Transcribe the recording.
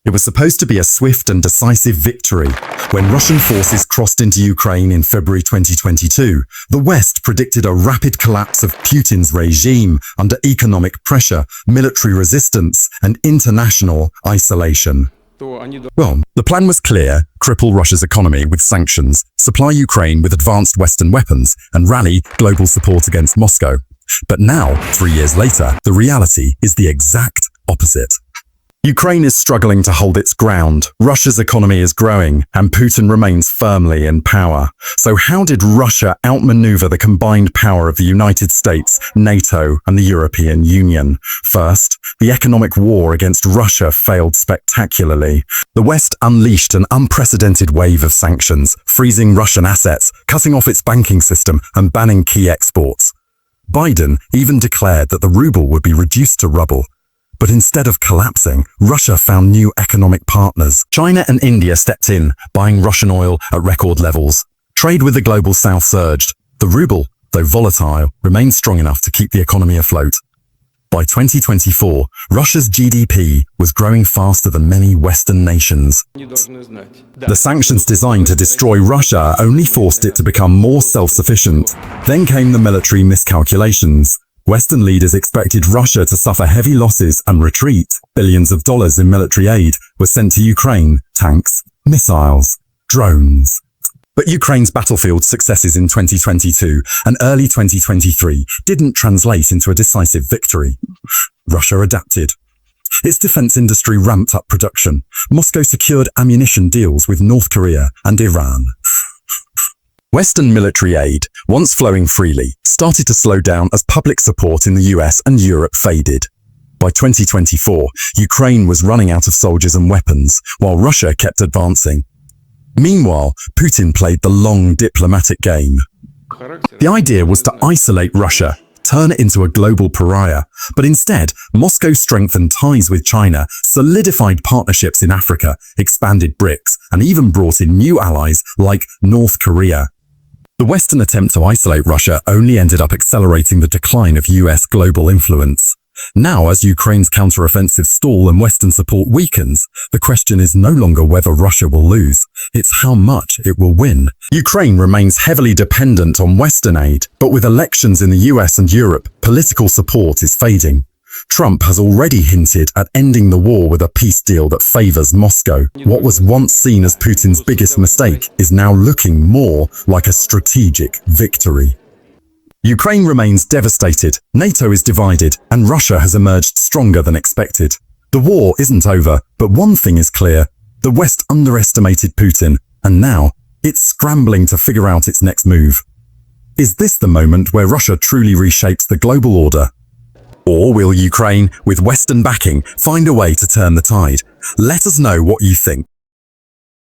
It was supposed to be a swift and decisive victory. When Russian forces crossed into Ukraine in February 2022, the West predicted a rapid collapse of Putin's regime under economic pressure, military resistance, and international isolation. Well, the plan was clear: cripple Russia's economy with sanctions, supply Ukraine with advanced Western weapons, and rally global support against Moscow. But now, 3 years later, the reality is the exact opposite. Ukraine is struggling to hold its ground, Russia's economy is growing, and Putin remains firmly in power. So how did Russia outmaneuver the combined power of the United States, NATO, and the European Union? First, the economic war against Russia failed spectacularly. The West unleashed an unprecedented wave of sanctions, freezing Russian assets, cutting off its banking system, and banning key exports. Biden even declared that the ruble would be reduced to rubble. But instead of collapsing, Russia found new economic partners. China and India stepped in, buying Russian oil at record levels. Trade with the global south surged. The ruble, though volatile, remained strong enough to keep the economy afloat. By 2024, Russia's GDP was growing faster than many Western nations. The sanctions designed to destroy Russia only forced it to become more self-sufficient. Then came the military miscalculations. Western leaders expected Russia to suffer heavy losses and retreat. Billions of dollars in military aid were sent to Ukraine: tanks, missiles, drones. But Ukraine's battlefield successes in 2022 and early 2023 didn't translate into a decisive victory. Russia adapted. Its defense industry ramped up production. Moscow secured ammunition deals with North Korea and Iran. Western military aid, once flowing freely, started to slow down as public support in the US and Europe faded. By 2024, Ukraine was running out of soldiers and weapons, while Russia kept advancing. Meanwhile, Putin played the long diplomatic game. The idea was to isolate Russia, turn it into a global pariah, but instead, Moscow strengthened ties with China, solidified partnerships in Africa, expanded BRICS, and even brought in new allies like North Korea. The Western attempt to isolate Russia only ended up accelerating the decline of US global influence. Now, as Ukraine's counteroffensive stall and Western support weakens, the question is no longer whether Russia will lose, it's how much it will win. Ukraine remains heavily dependent on Western aid, but with elections in the US and Europe, political support is fading. Trump has already hinted at ending the war with a peace deal that favors Moscow. What was once seen as Putin's biggest mistake is now looking more like a strategic victory. Ukraine remains devastated, NATO is divided, and Russia has emerged stronger than expected. The war isn't over, but one thing is clear: the West underestimated Putin, and now it's scrambling to figure out its next move. Is this the moment where Russia truly reshapes the global order? Or will Ukraine, with Western backing, find a way to turn the tide? Let us know what you think.